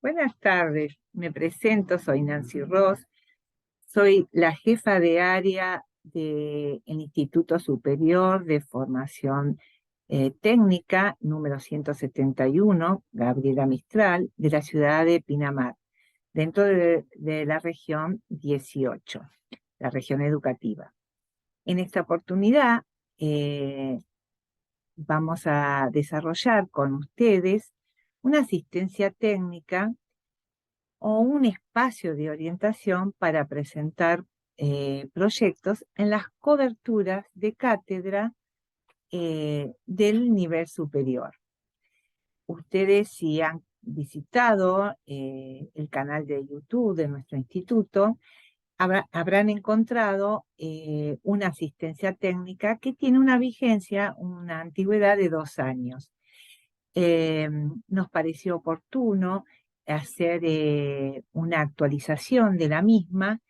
Buenas tardes, me presento, soy Nancy Ross, soy la jefa de área del Instituto Superior de Formación Técnica número 171, Gabriela Mistral, de la ciudad de Pinamar, dentro de la región 18, la región educativa. En esta oportunidad vamos a desarrollar con ustedes una asistencia técnica o un espacio de orientación para presentar proyectos en las coberturas de cátedra del nivel superior. Ustedes, si han visitado el canal de YouTube de nuestro instituto, habrán encontrado una asistencia técnica que tiene una vigencia, una antigüedad de 2 años. Nos pareció oportuno hacer una actualización de la misma,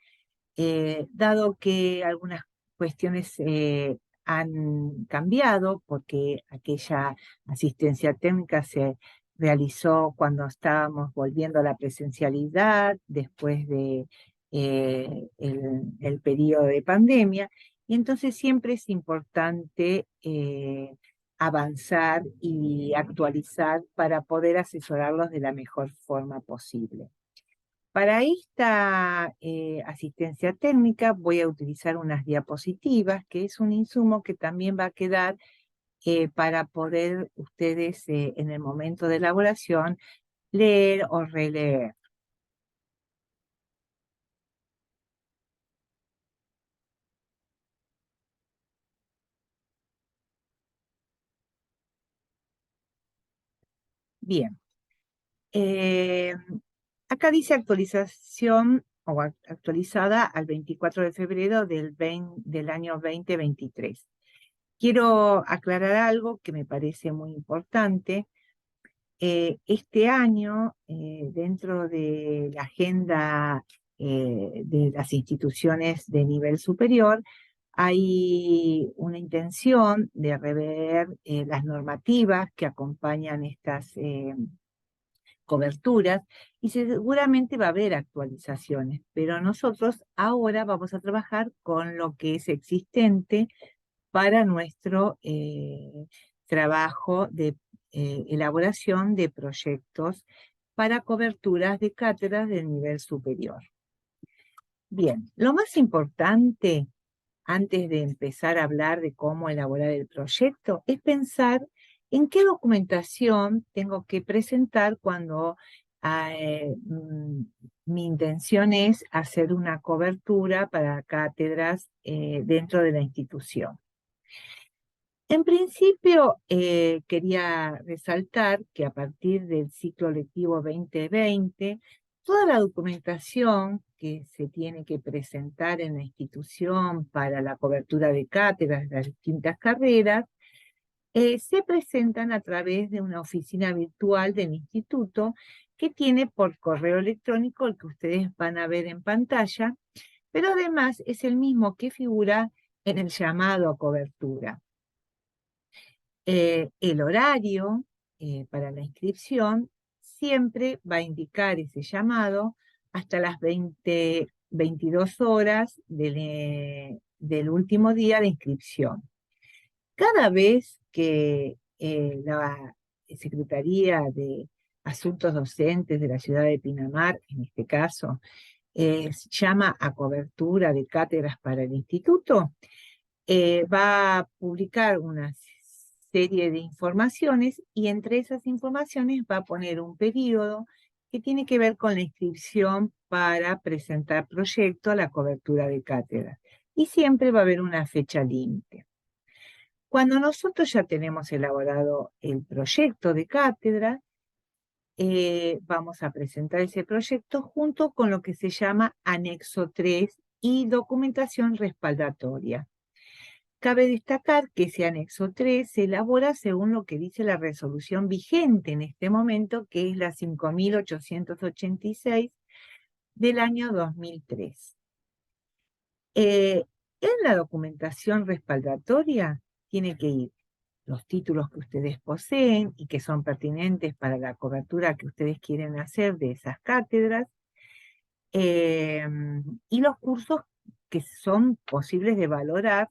dado que algunas cuestiones han cambiado, porque aquella asistencia técnica se realizó cuando estábamos volviendo a la presencialidad, después de el periodo de pandemia, y entonces siempre es importante avanzar y actualizar para poder asesorarlos de la mejor forma posible. Para esta asistencia técnica voy a utilizar unas diapositivas, que es un insumo que también va a quedar para poder ustedes en el momento de elaboración leer o releer. Bien. Eh, Acá dice actualización o actualizada al 24 de febrero del año 2023. Quiero aclarar algo que me parece muy importante. Este año, dentro de la agenda de las instituciones de nivel superior, hay una intención de rever las normativas que acompañan estas coberturas y seguramente va a haber actualizaciones, pero nosotros ahora vamos a trabajar con lo que es existente para nuestro trabajo de elaboración de proyectos para coberturas de cátedras del nivel superior. Bien, lo más importante antes de empezar a hablar de cómo elaborar el proyecto es pensar en qué documentación tengo que presentar cuando mi intención es hacer una cobertura para cátedras dentro de la institución. En principio, quería resaltar que a partir del ciclo lectivo 2020, toda la documentación que se tiene que presentar en la institución para la cobertura de cátedras de las distintas carreras, se presentan a través de una oficina virtual del instituto que tiene por correo electrónico el que ustedes van a ver en pantalla, pero además es el mismo que figura en el llamado a cobertura. El horario para la inscripción siempre va a indicar ese llamado hasta las 22 horas del último día de inscripción. Cada vez que la Secretaría de Asuntos Docentes de la ciudad de Pinamar, en este caso, llama a cobertura de cátedras para el instituto, va a publicar una serie de informaciones y entre esas informaciones va a poner un periodo que tiene que ver con la inscripción para presentar proyecto a la cobertura de cátedra. Y siempre va a haber una fecha límite. Cuando nosotros ya tenemos elaborado el proyecto de cátedra, vamos a presentar ese proyecto junto con lo que se llama anexo 3 y documentación respaldatoria. Cabe destacar que ese anexo 3 se elabora según lo que dice la resolución vigente en este momento, que es la 5.886 del año 2003. En la documentación respaldatoria tiene que ir los títulos que ustedes poseen y que son pertinentes para la cobertura que ustedes quieren hacer de esas cátedras, y los cursos que son posibles de valorar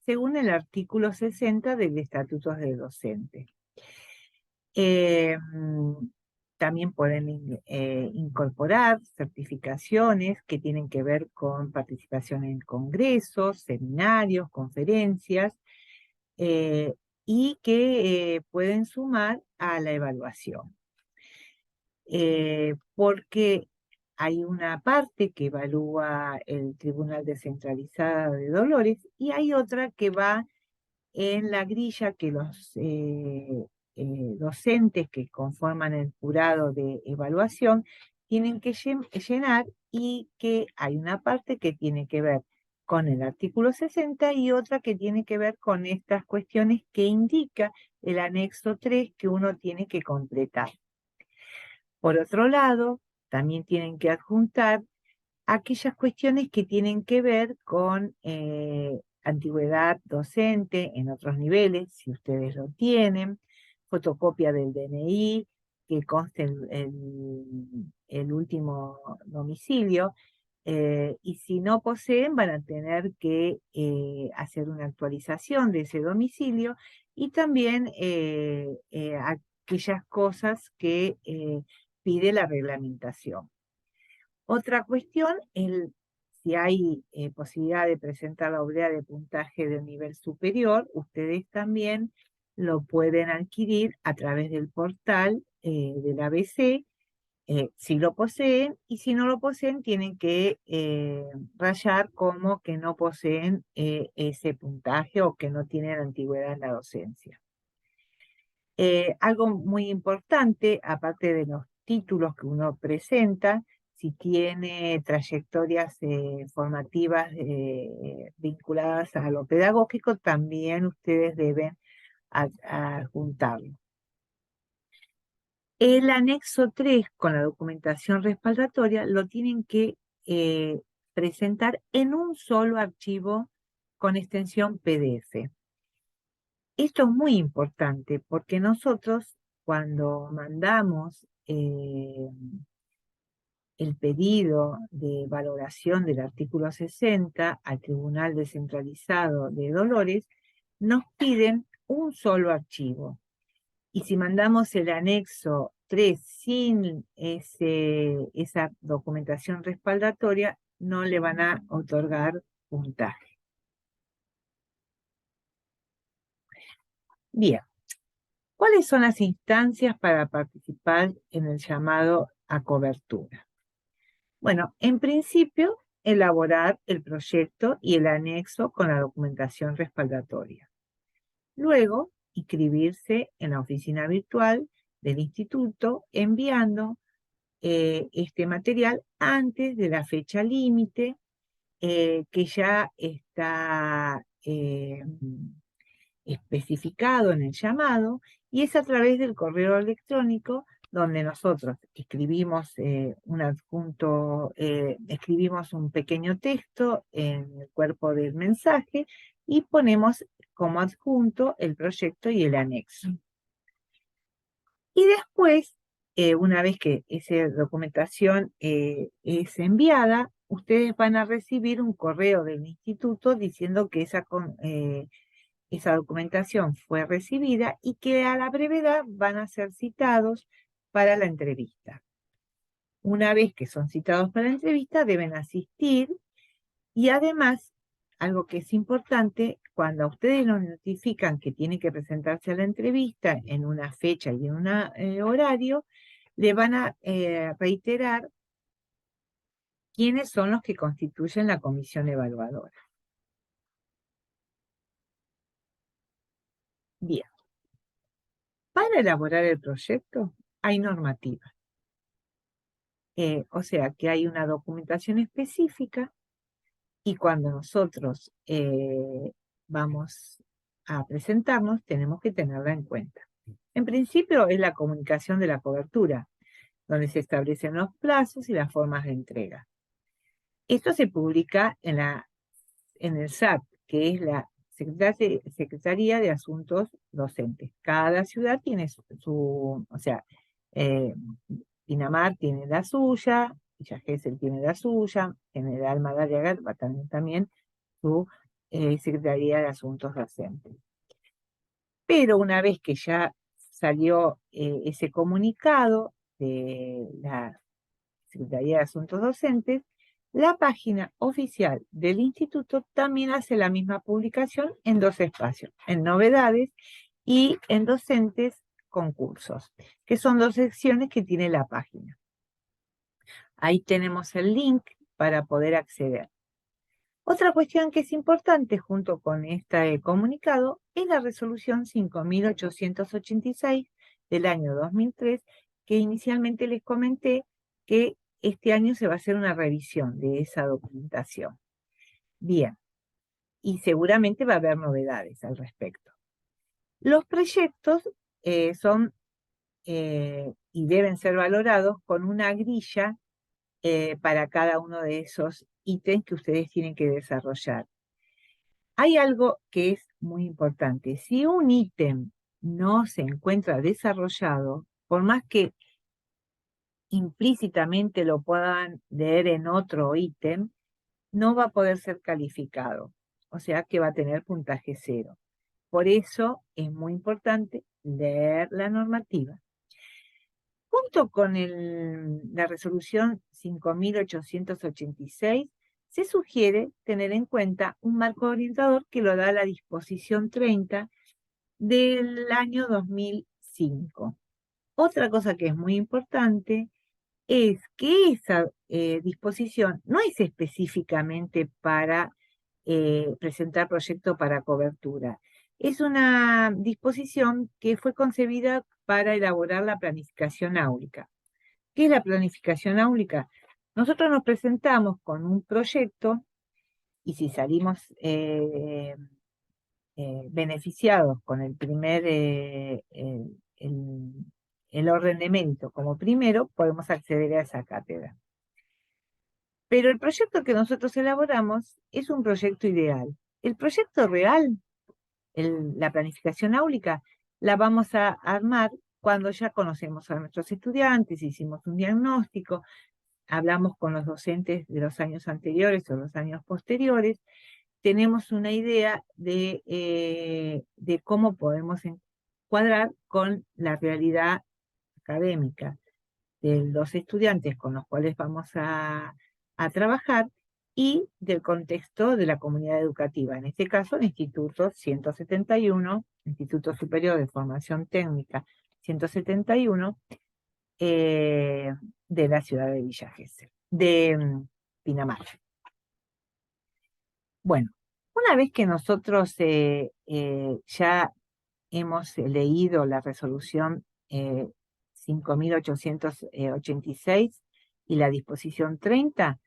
según el artículo 60 del Estatuto de Docente. También pueden incorporar certificaciones que tienen que ver con participación en congresos, seminarios, conferencias, y que pueden sumar a la evaluación. Porque hay una parte que evalúa el Tribunal Descentralizado de Dolores y hay otra que va en la grilla que los docentes que conforman el jurado de evaluación tienen que llenar, y que hay una parte que tiene que ver con el artículo 60 y otra que tiene que ver con estas cuestiones que indica el anexo 3 que uno tiene que completar. Por otro lado, también tienen que adjuntar aquellas cuestiones que tienen que ver con antigüedad docente en otros niveles, si ustedes lo tienen, fotocopia del DNI, que conste el último domicilio, y si no poseen van a tener que hacer una actualización de ese domicilio, y también aquellas cosas que pide la reglamentación. Otra cuestión es si hay posibilidad de presentar la oblea de puntaje de nivel superior, ustedes también lo pueden adquirir a través del portal del ABC, si lo poseen, y si no lo poseen tienen que rayar como que no poseen ese puntaje o que no tienen antigüedad en la docencia. Algo muy importante, aparte de los títulos que uno presenta, si tiene trayectorias formativas vinculadas a lo pedagógico, también ustedes deben adjuntarlo. El anexo 3 con la documentación respaldatoria lo tienen que presentar en un solo archivo con extensión PDF. Esto es muy importante porque nosotros cuando mandamos el pedido de valoración del artículo 60 al Tribunal Descentralizado de Dolores, nos piden un solo archivo. Y si mandamos el anexo 3 sin esa documentación respaldatoria, no le van a otorgar puntaje. Bien. ¿Cuáles son las instancias para participar en el llamado a cobertura? Bueno, en principio, elaborar el proyecto y el anexo con la documentación respaldatoria. Luego, inscribirse en la oficina virtual del instituto enviando este material antes de la fecha límite que ya está especificado en el llamado, y es a través del correo electrónico donde nosotros escribimos escribimos un pequeño texto en el cuerpo del mensaje y ponemos como adjunto el proyecto y el anexo. Y después, una vez que esa documentación es enviada, ustedes van a recibir un correo del instituto diciendo que esa documentación fue recibida y que a la brevedad van a ser citados para la entrevista. Una vez que son citados para la entrevista, deben asistir, y además, algo que es importante, cuando a ustedes nos notifican que tienen que presentarse a la entrevista en una fecha y en un horario, le van a reiterar quiénes son los que constituyen la comisión evaluadora. Bien. Para elaborar el proyecto hay normativa. O sea que hay una documentación específica, y cuando nosotros vamos a presentarnos tenemos que tenerla en cuenta. En principio es la comunicación de la cobertura, donde se establecen los plazos y las formas de entrega. Esto se publica en el SAT, que es la Secretaría de Asuntos Docentes. Cada ciudad tiene o sea, eh, Pinamar tiene la suya, Villa Gesell tiene la suya, General Madariaga va a tener también su Secretaría de Asuntos Docentes. Pero una vez que ya salió ese comunicado de la Secretaría de Asuntos Docentes, la página oficial del instituto también hace la misma publicación en dos espacios, en novedades y en docentes concursos, que son dos secciones que tiene la página. Ahí tenemos el link para poder acceder. Otra cuestión que es importante junto con este comunicado es la resolución 5886 del año 2003, que inicialmente les comenté que este año se va a hacer una revisión de esa documentación. Bien, y seguramente va a haber novedades al respecto. Los proyectos son y deben ser valorados con una grilla para cada uno de esos ítems que ustedes tienen que desarrollar. Hay algo que es muy importante. Si un ítem no se encuentra desarrollado, por más que implícitamente lo puedan leer en otro ítem, no va a poder ser calificado. O sea que va a tener puntaje 0. Por eso es muy importante leer la normativa. Junto con la resolución 5886, se sugiere tener en cuenta un marco orientador que lo da la disposición 30 del año 2005. Otra cosa que es muy importante es que esa disposición no es específicamente para presentar proyecto para cobertura. Es una disposición que fue concebida para elaborar la planificación áulica. ¿Qué es la planificación áulica? Nosotros nos presentamos con un proyecto y si salimos beneficiados con el el orden de mérito como primero, podemos acceder a esa cátedra. Pero el proyecto que nosotros elaboramos es un proyecto ideal. El proyecto real, la planificación áulica, la vamos a armar cuando ya conocemos a nuestros estudiantes, hicimos un diagnóstico, hablamos con los docentes de los años anteriores o los años posteriores, tenemos una idea de cómo podemos encuadrar con la realidad académica de los estudiantes con los cuales vamos a trabajar y del contexto de la comunidad educativa. En este caso, el Instituto 171, Instituto Superior de Formación Técnica 171, de la ciudad de Villa Gesell, de Pinamar. Bueno, una vez que nosotros ya hemos leído la resolución 5886 y la disposición 30,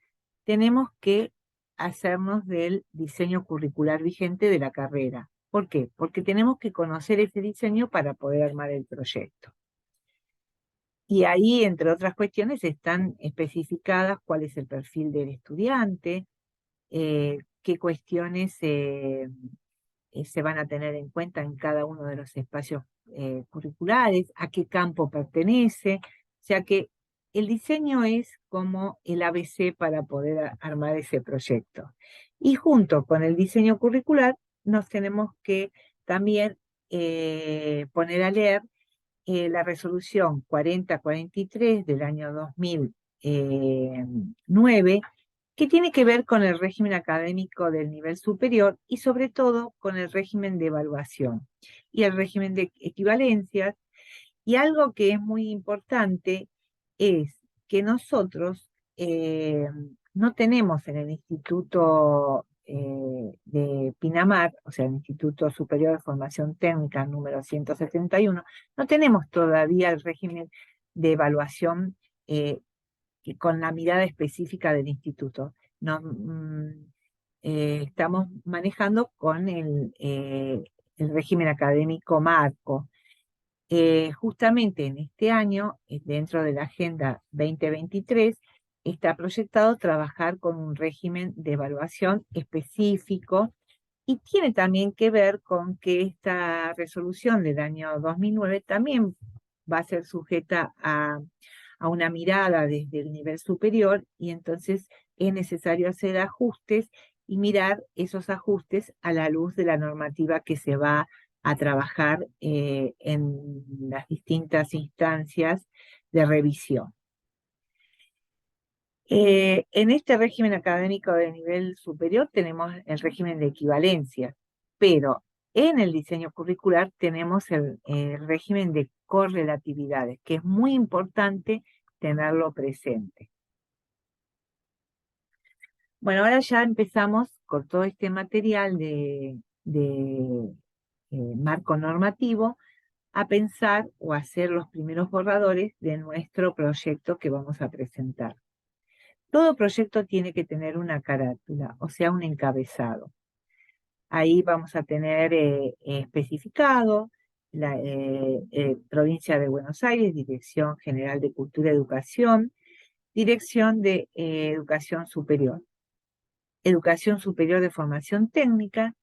tenemos que hacernos del diseño curricular vigente de la carrera. ¿Por qué? Porque tenemos que conocer ese diseño para poder armar el proyecto. Y ahí, entre otras cuestiones, están especificadas cuál es el perfil del estudiante, qué cuestiones se van a tener en cuenta en cada uno de los espacios curriculares, a qué campo pertenece. O sea que el diseño es como el ABC para poder armar ese proyecto. Y junto con el diseño curricular nos tenemos que también poner a leer la resolución 4043 del año 2009, que tiene que ver con el régimen académico del nivel superior y sobre todo con el régimen de evaluación y el régimen de equivalencias. Y algo que es muy importante es que nosotros no tenemos en el Instituto de Pinamar, o sea, el Instituto Superior de Formación Técnica número 171, no tenemos todavía el régimen de evaluación con la mirada específica del instituto. No, estamos manejando con el régimen académico marco. Justamente en este año, dentro de la Agenda 2023, está proyectado trabajar con un régimen de evaluación específico Y tiene también que ver con que esta resolución del año 2009 también va a ser sujeta a una mirada desde el nivel superior, y entonces es necesario hacer ajustes y mirar esos ajustes a la luz de la normativa que se va a trabajar en las distintas instancias de revisión. En este régimen académico de nivel superior tenemos el régimen de equivalencia, pero en el diseño curricular tenemos el régimen de correlatividades, que es muy importante tenerlo presente. Bueno, ahora ya empezamos con todo este material de marco normativo a pensar o hacer los primeros borradores de nuestro proyecto que vamos a presentar. Todo proyecto tiene que tener una carátula, o sea, un encabezado. Ahí vamos a tener especificado la Provincia de Buenos Aires, Dirección General de Cultura y Educación, Dirección de Educación Superior de Formación Técnica,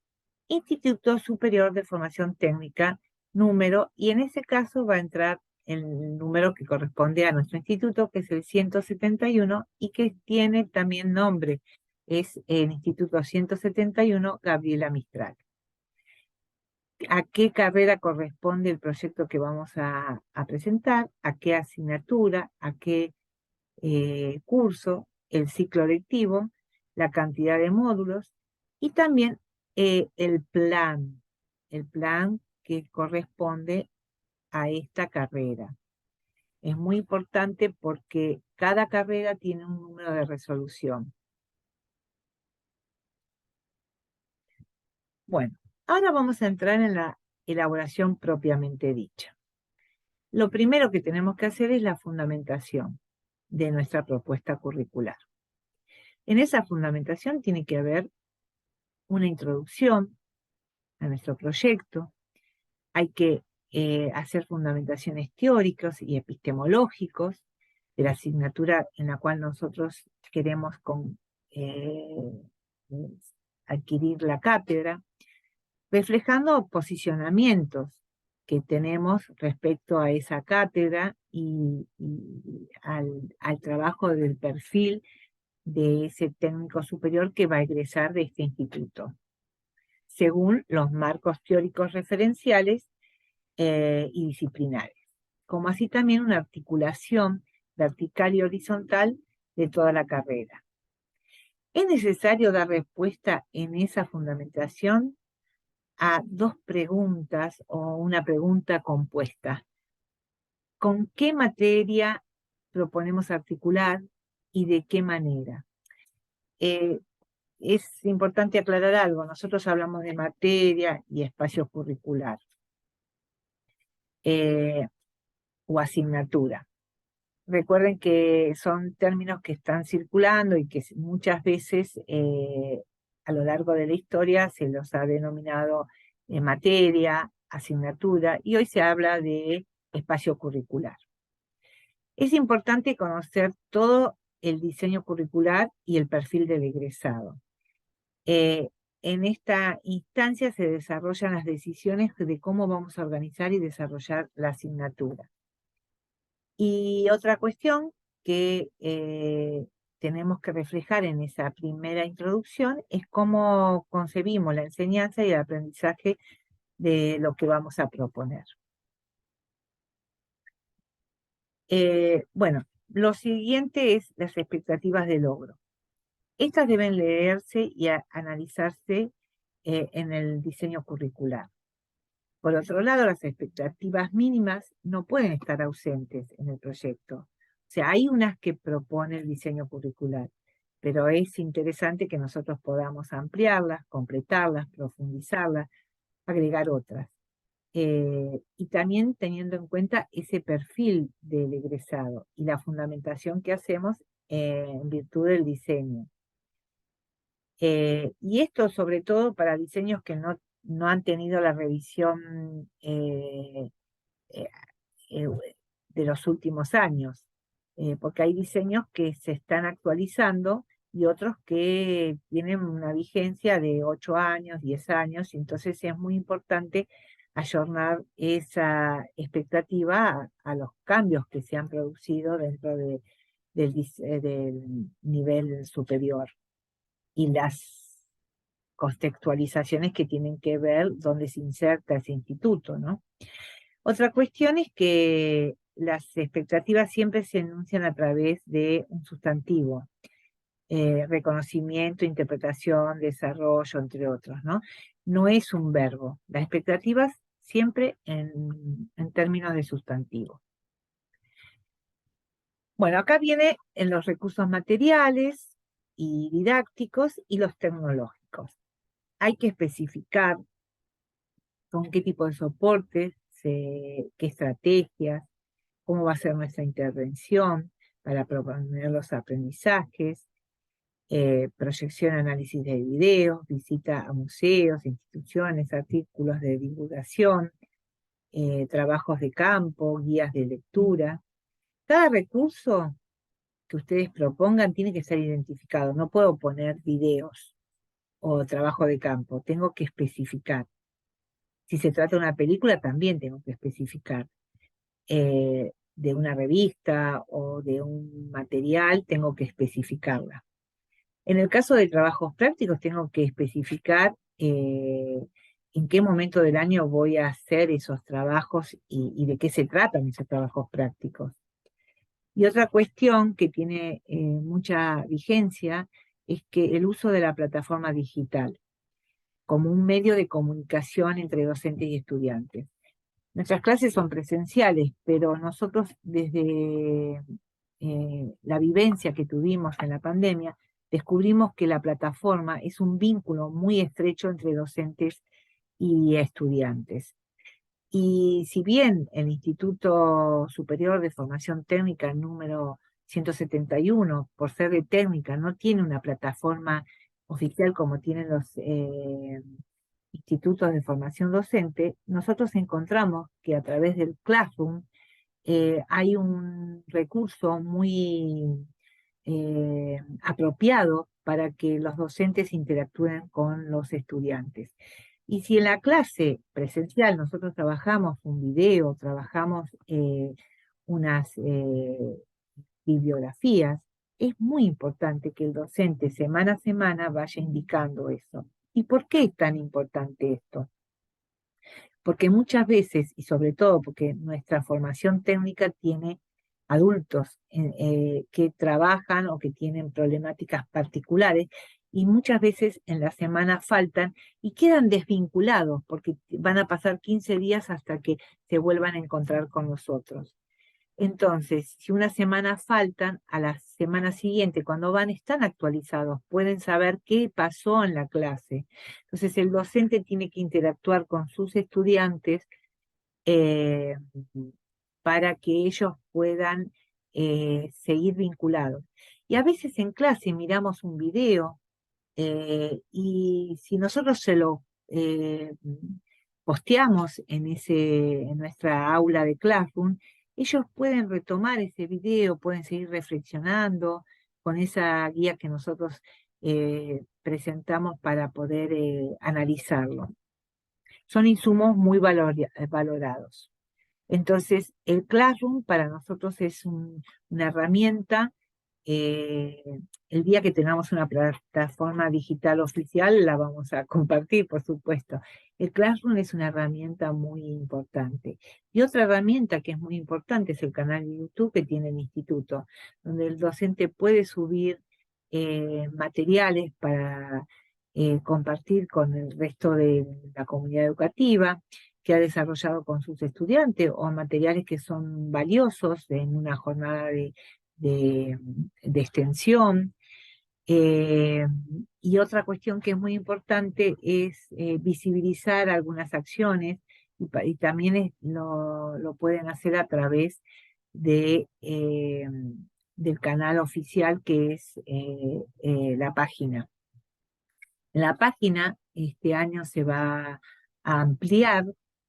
Instituto Superior de Formación Técnica, número, y en ese caso va a entrar el número que corresponde a nuestro instituto, que es el 171, y que tiene también nombre, es el Instituto 171 Gabriela Mistral. ¿A qué carrera corresponde el proyecto que vamos a presentar? ¿A qué asignatura? ¿A qué curso? El ciclo lectivo, la cantidad de módulos y también el plan que corresponde a esta carrera. Es muy importante porque cada carrera tiene un número de resolución. Bueno, ahora vamos a entrar en la elaboración propiamente dicha. Lo primero que tenemos que hacer es la fundamentación de nuestra propuesta curricular. En esa fundamentación tiene que haber una introducción a nuestro proyecto, hay que hacer fundamentaciones teóricas y epistemológicos de la asignatura en la cual nosotros queremos eh, adquirir la cátedra, reflejando posicionamientos que tenemos respecto a esa cátedra y al trabajo del perfil de ese técnico superior que va a egresar de este instituto, según los marcos teóricos referenciales y disciplinares, como así también una articulación vertical y horizontal de toda la carrera. Es necesario dar respuesta en esa fundamentación a dos preguntas o una pregunta compuesta. ¿Con qué materia proponemos articular y de qué manera? Es importante aclarar algo. Nosotros hablamos de materia y espacio curricular o asignatura. Recuerden que son términos que están circulando y que muchas veces a lo largo de la historia se los ha denominado materia, asignatura, y hoy se habla de espacio curricular. Es importante conocer todo el diseño curricular y el perfil del egresado. En esta instancia se desarrollan las decisiones de cómo vamos a organizar y desarrollar la asignatura. Y otra cuestión que tenemos que reflejar en esa primera introducción es cómo concebimos la enseñanza y el aprendizaje de lo que vamos a proponer. Bueno, lo siguiente es las expectativas de logro. Estas deben leerse y analizarse en el diseño curricular. Por otro lado, las expectativas mínimas no pueden estar ausentes en el proyecto. O sea, hay unas que propone el diseño curricular, pero es interesante que nosotros podamos ampliarlas, completarlas, profundizarlas, agregar otras. Y también teniendo en cuenta ese perfil del egresado y la fundamentación que hacemos en virtud del diseño. Y esto sobre todo para diseños que no han tenido la revisión eh, de los últimos años, porque hay diseños que se están actualizando y otros que tienen una vigencia de 8 años, 10 años, y entonces es muy importante ayornar esa expectativa a los cambios que se han producido dentro del nivel superior y las contextualizaciones que tienen que ver dónde se inserta ese instituto, ¿no? Otra cuestión es que las expectativas siempre se enuncian a través de un sustantivo, reconocimiento, interpretación, desarrollo, entre otros, ¿no? No es un verbo. Las expectativas siempre en términos de sustantivo. Bueno, acá viene en los recursos materiales y didácticos y los tecnológicos. Hay que especificar con qué tipo de soportes, qué estrategias, cómo va a ser nuestra intervención para proponer los aprendizajes, proyección, análisis de videos, visita a museos, instituciones, artículos de divulgación, trabajos de campo, guías de lectura. Cada recurso que ustedes propongan tiene que ser identificado. No puedo poner videos o trabajo de campo, tengo que especificar. Si se trata de una película, también tengo que especificar. De una revista o de un material, tengo que especificarla. En el caso de trabajos prácticos, tengo que especificar en qué momento del año voy a hacer esos trabajos y de qué se tratan esos trabajos prácticos. Y otra cuestión que tiene mucha vigencia es que el uso de la plataforma digital como un medio de comunicación entre docentes y estudiantes. Nuestras clases son presenciales, pero nosotros desde la vivencia que tuvimos en la pandemia, descubrimos que la plataforma es un vínculo muy estrecho entre docentes y estudiantes. Y si bien el Instituto Superior de Formación Técnica número 171, por ser de técnica, no tiene una plataforma oficial como tienen los institutos de formación docente, nosotros encontramos que a través del Classroom hay un recurso muy apropiado para que los docentes interactúen con los estudiantes. Y si en la clase presencial nosotros trabajamos un video, trabajamos unas bibliografías, es muy importante que el docente semana a semana vaya indicando eso. ¿Y por qué es tan importante esto? Porque muchas veces, y sobre todo porque nuestra formación técnica tiene adultos que trabajan o que tienen problemáticas particulares, y muchas veces en la semana faltan y quedan desvinculados porque van a pasar 15 días hasta que se vuelvan a encontrar con nosotros. Entonces, si una semana faltan, a la semana siguiente, cuando van, están actualizados, pueden saber qué pasó en la clase. Entonces, el docente tiene que interactuar con sus estudiantes eh, para que ellos puedan seguir vinculados. Y a veces en clase miramos un video y si nosotros se lo posteamos en nuestra aula de Classroom, ellos pueden retomar ese video, pueden seguir reflexionando con esa guía que nosotros presentamos para poder analizarlo. Son insumos muy valorados. Entonces, el Classroom para nosotros es una herramienta. eh, el día que tengamos una plataforma digital oficial, la vamos a compartir, por supuesto. El Classroom es una herramienta muy importante. Y otra herramienta que es muy importante es el canal de YouTube que tiene el instituto, donde el docente puede subir materiales para compartir con el resto de la comunidad educativa que ha desarrollado con sus estudiantes o materiales que son valiosos en una jornada de extensión. Y otra cuestión que es muy importante es visibilizar algunas acciones y también lo pueden hacer a través del canal oficial que es la página. En la página este año se va a ampliar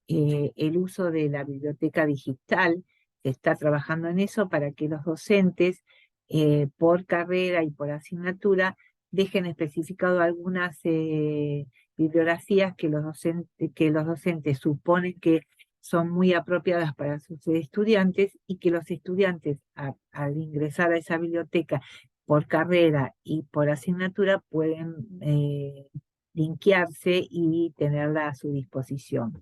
el uso de la biblioteca digital. Se está trabajando en eso para que los docentes por carrera y por asignatura dejen especificado algunas bibliografías que los docentes suponen que son muy apropiadas para sus estudiantes y que los estudiantes al ingresar a esa biblioteca por carrera y por asignatura pueden linkearse y tenerla a su disposición.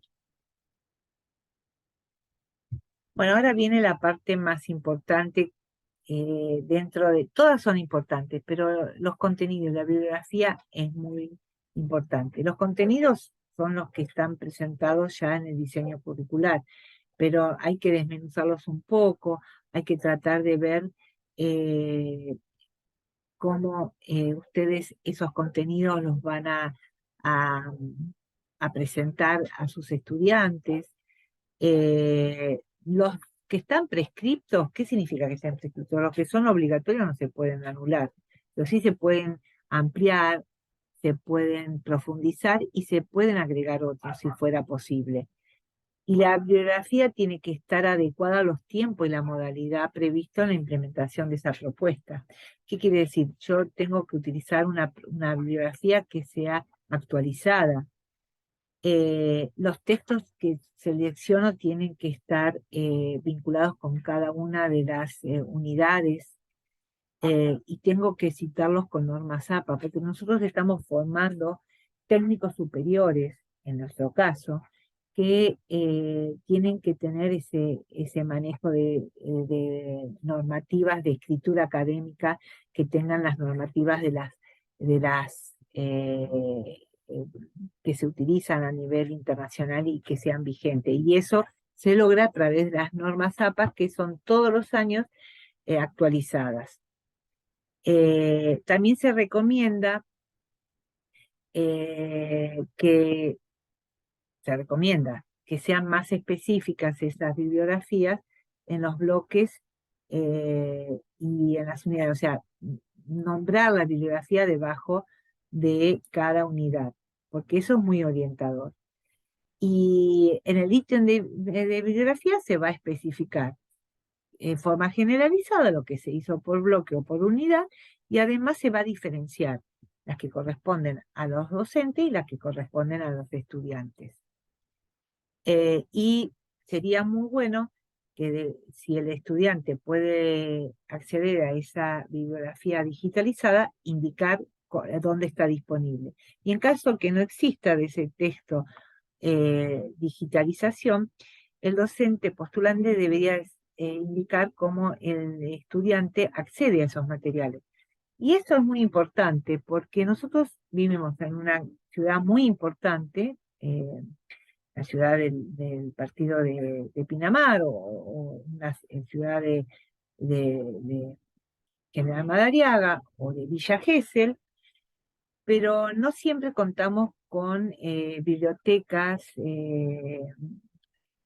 Bueno, ahora viene la parte más importante dentro de, todas son importantes, pero los contenidos, la bibliografía es muy importante. Los contenidos son los que están presentados ya en el diseño curricular, pero hay que desmenuzarlos un poco, hay que tratar de ver cómo ustedes esos contenidos los van a, a presentar a sus estudiantes. Los que están prescriptos, ¿qué significa que están prescriptos? Los que son obligatorios no se pueden anular, pero sí se pueden ampliar, se pueden profundizar y se pueden agregar otros si fuera posible. Y la bibliografía tiene que estar adecuada a los tiempos y la modalidad prevista en la implementación de esa propuesta. ¿Qué quiere decir? Yo tengo que utilizar una bibliografía que sea actualizada. Los textos que selecciono tienen que estar vinculados con cada una de las unidades y tengo que citarlos con normas APA, porque nosotros estamos formando técnicos superiores, en nuestro caso, que tienen que tener ese manejo de normativas de escritura académica, que tengan las normativas eh, que se utilizan a nivel internacional y que sean vigentes. Y eso se logra a través de las normas APA, que son todos los años actualizadas. También se recomienda que sean más específicas esas bibliografías en los bloques y en las unidades, o sea, nombrar la bibliografía debajo de cada unidad, porque eso es muy orientador. Y en el ítem de bibliografía se va a especificar en forma generalizada lo que se hizo por bloque o por unidad, y además se va a diferenciar las que corresponden a los docentes y las que corresponden a los estudiantes. Y sería muy bueno que si el estudiante puede acceder a esa bibliografía digitalizada, indicar dónde está disponible. Y en caso que no exista de ese texto digitalización, el docente postulante debería indicar cómo el estudiante accede a esos materiales. Y esto es muy importante porque nosotros vivimos en una ciudad muy importante, la ciudad del partido de Pinamar o una ciudad de General Madariaga o de Villa Gesell, pero no siempre contamos con bibliotecas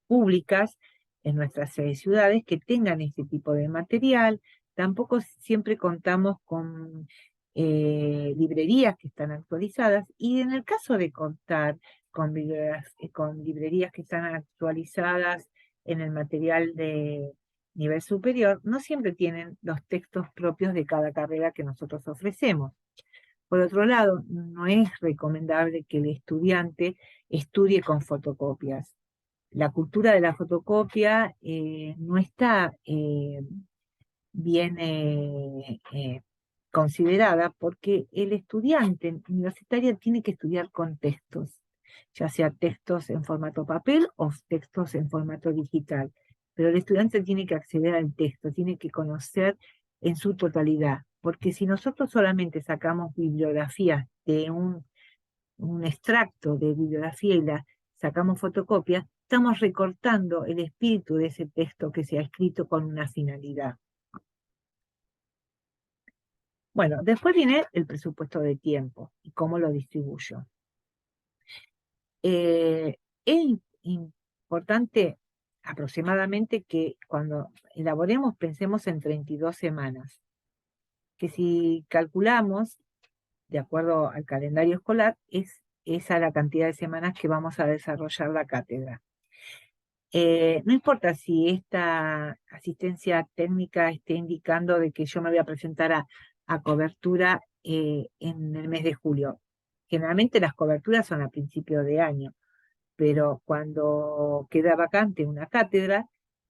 públicas en nuestras ciudades que tengan este tipo de material. Tampoco siempre contamos con librerías que están actualizadas, y en el caso de contar con librerías que están actualizadas en el material de nivel superior, no siempre tienen los textos propios de cada carrera que nosotros ofrecemos. Por otro lado, no es recomendable que el estudiante estudie con fotocopias. La cultura de la fotocopia no está bien considerada, porque el estudiante universitario tiene que estudiar con textos, ya sea textos en formato papel o textos en formato digital. Pero el estudiante tiene que acceder al texto, tiene que conocer en su totalidad, porque si nosotros solamente sacamos bibliografías de un extracto de bibliografía y la sacamos fotocopia, estamos recortando el espíritu de ese texto que se ha escrito con una finalidad. Bueno, después viene el presupuesto de tiempo y cómo lo distribuyo. Es importante aproximadamente que cuando elaboremos pensemos en 32 semanas, que si calculamos de acuerdo al calendario escolar, es esa la cantidad de semanas que vamos a desarrollar la cátedra. No importa si esta asistencia técnica esté indicando de que yo me voy a presentar a cobertura en el mes de julio. Generalmente las coberturas son a principio de año, pero cuando queda vacante una cátedra,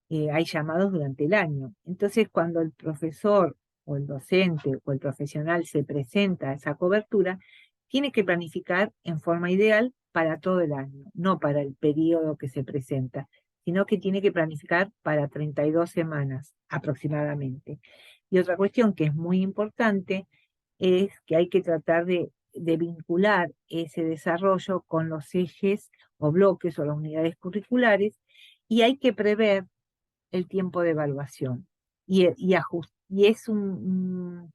hay llamados durante el año. Entonces, cuando el profesor o el docente o el profesional se presenta a esa cobertura, tiene que planificar en forma ideal para todo el año, no para el periodo que se presenta, sino que tiene que planificar para 32 semanas aproximadamente. Y otra cuestión que es muy importante es que hay que tratar de vincular ese desarrollo con los ejes o bloques o las unidades curriculares, y hay que prever el tiempo de evaluación. Y es un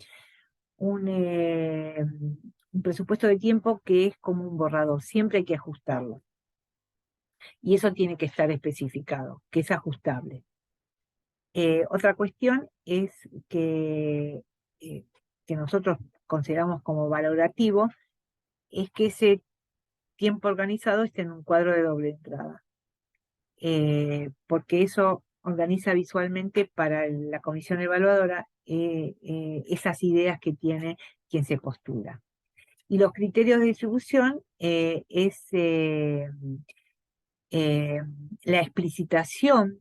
presupuesto de tiempo que es como un borrador, siempre hay que ajustarlo. Y eso tiene que estar especificado, que es ajustable. Otra cuestión es eh, que nosotros consideramos como valorativo, es que ese tiempo organizado esté en un cuadro de doble entrada. Porque eso organiza visualmente para la comisión evaluadora esas ideas que tiene quien se postula. Y los criterios de distribución es eh, la explicitación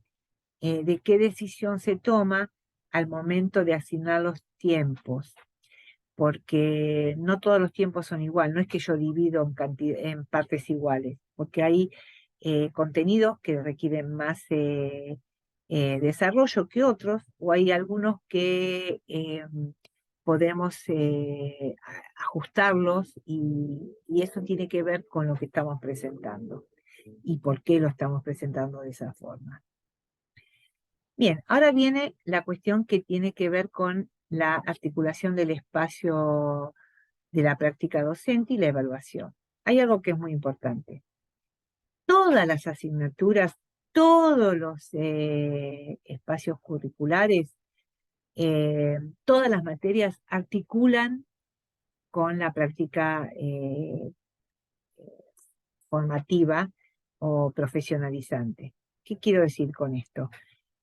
de qué decisión se toma al momento de asignar los tiempos, porque no todos los tiempos son igual, no es que yo divido en partes iguales, porque hay contenidos que requieren más desarrollo que otros, o hay algunos que podemos ajustarlos y eso tiene que ver con lo que estamos presentando y por qué lo estamos presentando de esa forma. Bien, ahora viene la cuestión que tiene que ver con la articulación del espacio de la práctica docente y la evaluación. Hay algo que es muy importante. Todas las asignaturas, todos los espacios curriculares, todas las materias articulan con la práctica formativa o profesionalizante. ¿Qué quiero decir con esto?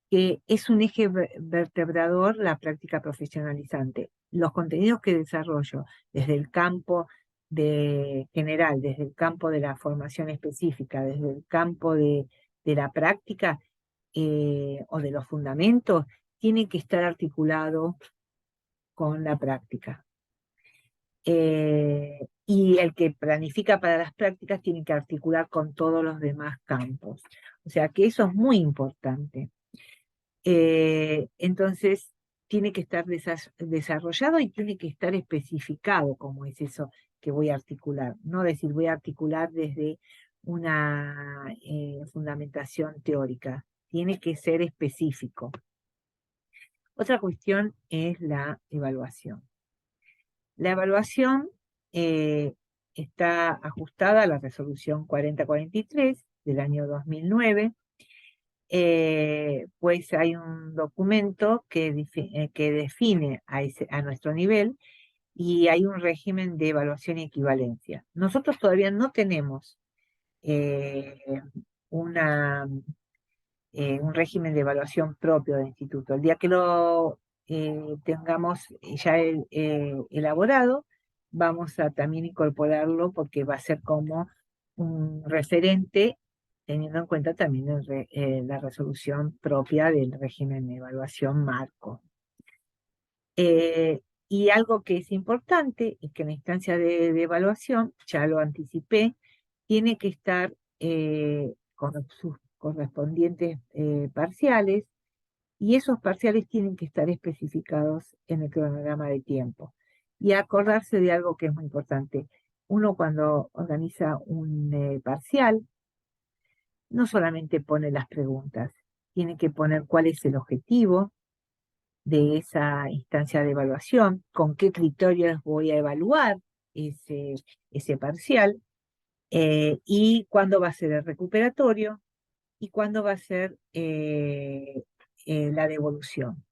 Que es un eje vertebrador la práctica profesionalizante. Los contenidos que desarrollo desde el campo general, desde el campo de la formación específica, desde el campo de la práctica o de los fundamentos, tienen que estar articulados con la práctica. Y el que planifica para las prácticas tiene que articular con todos los demás campos. O sea que eso es muy importante. Entonces, tiene que estar desarrollado y tiene que estar especificado cómo es eso que voy a articular. No decir voy a articular desde una fundamentación teórica. Tiene que ser específico. Otra cuestión es la evaluación. La evaluación está ajustada a la resolución 4043 del año 2009. Pues hay un documento que define a nuestro nivel y hay un régimen de evaluación y equivalencia. Nosotros todavía no tenemos eh, una, un régimen de evaluación propio del instituto. El día que lo tengamos ya elaborado, vamos a también incorporarlo porque va a ser como un referente teniendo en cuenta también la resolución propia del régimen de evaluación marco. Y algo que es importante es que en la instancia de evaluación, ya lo anticipé, tiene que estar con sus correspondientes parciales, y esos parciales tienen que estar especificados en el cronograma de tiempo. Y acordarse de algo que es muy importante. Uno cuando organiza un parcial, no solamente pone las preguntas, tiene que poner cuál es el objetivo de esa instancia de evaluación, con qué criterios voy a evaluar ese parcial, y cuándo va a ser el recuperatorio y cuándo va a ser la devolución.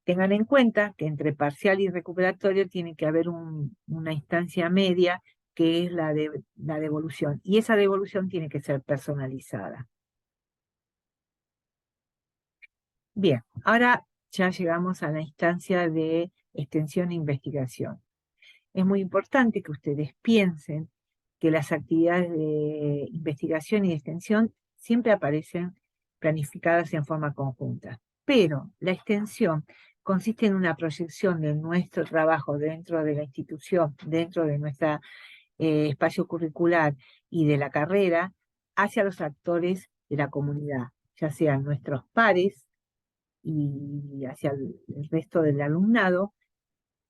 Tengan en cuenta que entre parcial y recuperatorio tiene que haber una instancia media que es la devolución, y esa devolución tiene que ser personalizada. Bien, ahora ya llegamos a la instancia de extensión e investigación. Es muy importante que ustedes piensen que las actividades de investigación y de extensión siempre aparecen planificadas en forma conjunta, pero la extensión consiste en una proyección de nuestro trabajo dentro de la institución, dentro de nuestro espacio curricular y de la carrera, hacia los actores de la comunidad, ya sean nuestros pares y hacia el resto del alumnado,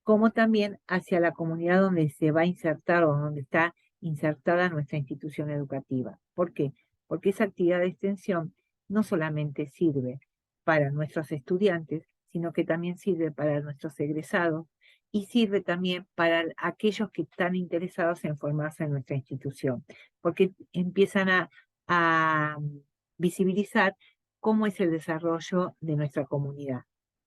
como también hacia la comunidad donde se va a insertar o donde está insertada nuestra institución educativa. ¿Por qué? Porque esa actividad de extensión no solamente sirve para nuestros estudiantes, sino que también sirve para nuestros egresados y sirve también para aquellos que están interesados en formarse en nuestra institución, porque empiezan a visibilizar cómo es el desarrollo de nuestra comunidad,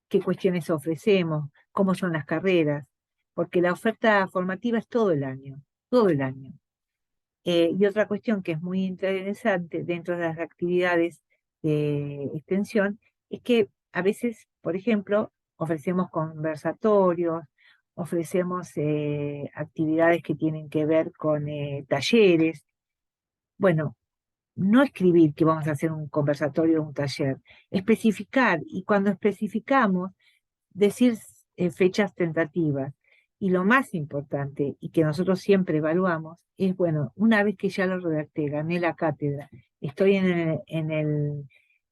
qué cuestiones ofrecemos, cómo son las carreras, porque la oferta formativa es todo el año, todo el año. Y otra cuestión que es muy interesante dentro de las actividades de extensión es que a veces, por ejemplo, ofrecemos conversatorios, ofrecemos actividades que tienen que ver con talleres. Bueno, no escribir que vamos a hacer un conversatorio o un taller, especificar, y cuando especificamos, decir fechas tentativas. Y lo más importante, y que nosotros siempre evaluamos, es, bueno, una vez que ya lo redacté, gané la cátedra, estoy en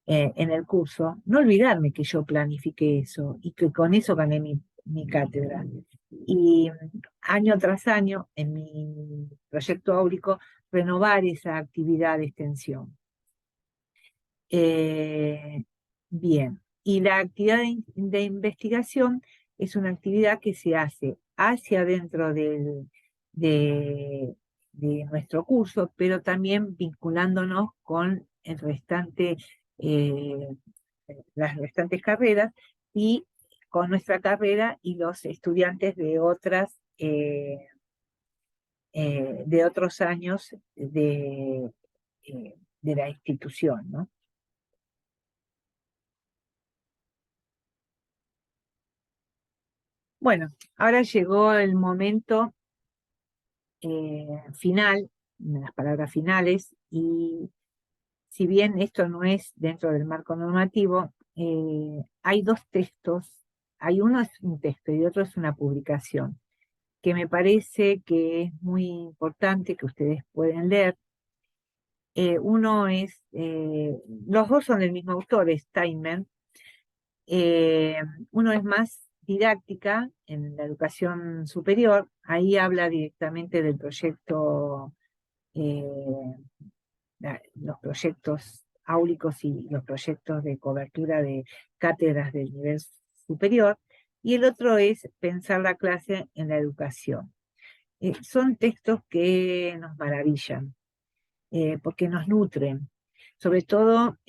el curso, no olvidarme que yo planifiqué eso y que con eso gané mi cátedra. Y año tras año, en mi proyecto áulico, renovar esa actividad de extensión. Eh, Bien, y la actividad de investigación es una actividad que se hace hacia adentro de nuestro curso, pero también vinculándonos con el restante, eh, las restantes carreras y con nuestra carrera y los estudiantes de otros años de la institución, ¿no? Bueno, ahora llegó el momento final, las palabras finales, y si bien esto no es dentro del marco normativo, hay dos textos, hay uno es un texto y otro es una publicación, que me parece que es muy importante que ustedes pueden leer. Uno es, los dos son del mismo autor, es Steinman. Eh, Uno es más didáctica en la educación superior, ahí habla directamente del proyecto, eh, los proyectos áulicos y los proyectos de cobertura de cátedras del nivel superior, y el otro es pensar la clase en la educación. Son textos que nos maravillan, porque nos nutren, sobre todo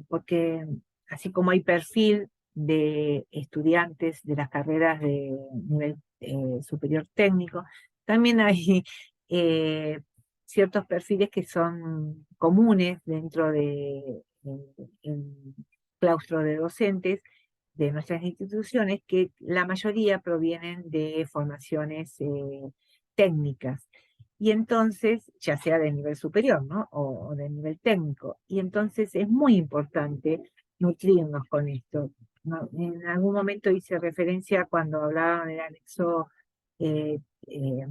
porque así como hay perfil de estudiantes de las carreras de nivel superior técnico, también hay eh, ciertos perfiles que son comunes dentro el claustro de docentes de nuestras instituciones, que la mayoría provienen de formaciones técnicas. Y entonces, ya sea de nivel superior, ¿no? O de nivel técnico. Y entonces es muy importante nutrirnos con esto. ¿No? En algún momento hice referencia cuando hablaban del anexo eh, eh,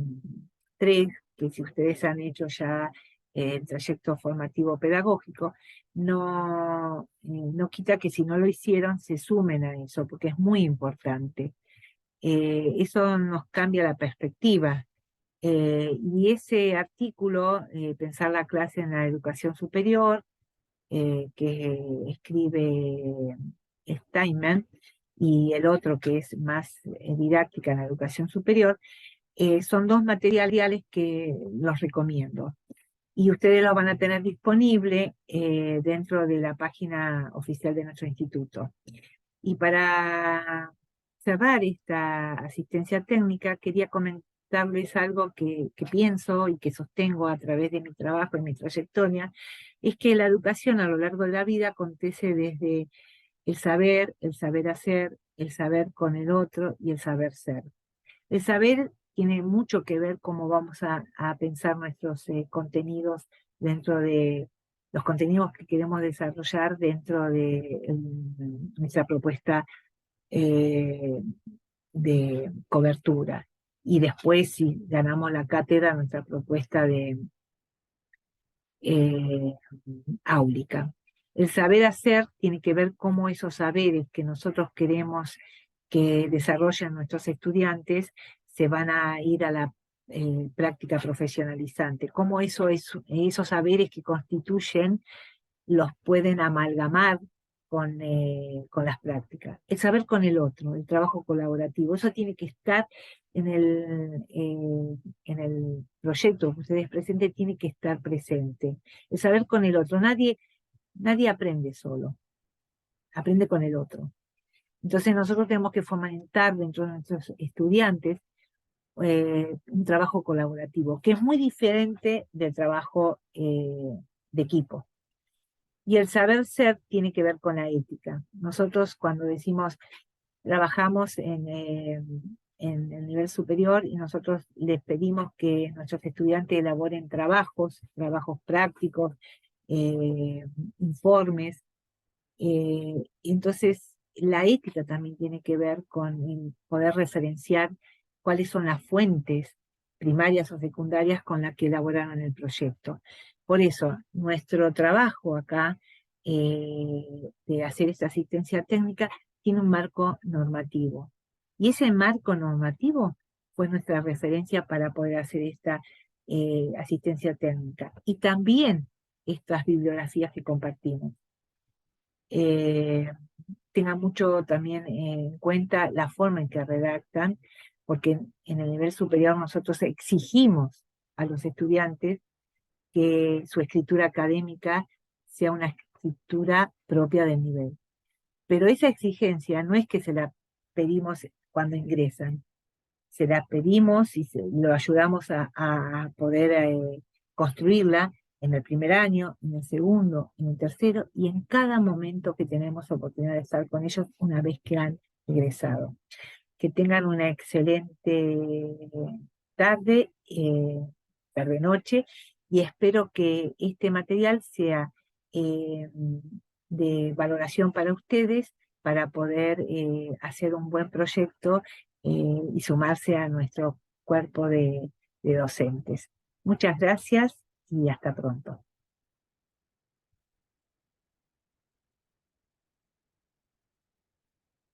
3, que si ustedes han hecho ya el trayecto formativo pedagógico, no quita que si no lo hicieron se sumen a eso, porque es muy importante. Eso nos cambia la perspectiva. Y ese artículo, Pensar la clase en la educación superior, que escribe Steinman, y el otro que es más didáctica en la educación superior, son dos materiales que los recomiendo. Y ustedes los van a tener disponible dentro de la página oficial de nuestro instituto. Y para cerrar esta asistencia técnica, quería comentarles algo que pienso y que sostengo a través de mi trabajo y mi trayectoria, es que la educación a lo largo de la vida acontece desde el saber hacer, el saber con el otro y el saber ser. El saber tiene mucho que ver cómo vamos a pensar nuestros contenidos dentro de los contenidos que queremos desarrollar dentro de nuestra propuesta eh, de cobertura. Y después, si ganamos la cátedra, nuestra propuesta de eh, áulica. El saber hacer tiene que ver cómo esos saberes que nosotros queremos que desarrollen nuestros estudiantes se van a ir a la práctica profesionalizante, cómo esos saberes que constituyen los pueden amalgamar con las prácticas. El saber con el otro, el trabajo colaborativo, eso tiene que estar en el proyecto que ustedes presenten, tiene que estar presente. El saber con el otro, nadie aprende solo, aprende con el otro. Entonces nosotros tenemos que fomentar dentro de nuestros estudiantes un trabajo colaborativo, que es muy diferente del trabajo de equipo. Y el saber ser tiene que ver con la ética. Nosotros cuando decimos, trabajamos en el nivel superior y nosotros les pedimos que nuestros estudiantes elaboren trabajos prácticos, eh, informes. Entonces, la ética también tiene que ver con poder referenciar cuáles son las fuentes primarias o secundarias con las que elaboraron el proyecto. Por eso, nuestro trabajo acá de hacer esta asistencia técnica tiene un marco normativo. Y ese marco normativo fue nuestra referencia para poder hacer esta asistencia técnica. Y también estas bibliografías que compartimos. Tengan mucho también en cuenta la forma en que redactan, porque en el nivel superior nosotros exigimos a los estudiantes que su escritura académica sea una escritura propia del nivel. Pero esa exigencia no es que se la pedimos cuando ingresan, se la pedimos y lo ayudamos a poder construirla en el primer año, en el segundo, en el tercero y en cada momento que tenemos oportunidad de estar con ellos una vez que han egresado. Que tengan una excelente tarde, tarde-noche, y espero que este material sea de valoración para ustedes para poder hacer un buen proyecto y sumarse a nuestro cuerpo de docentes. Muchas gracias y hasta pronto.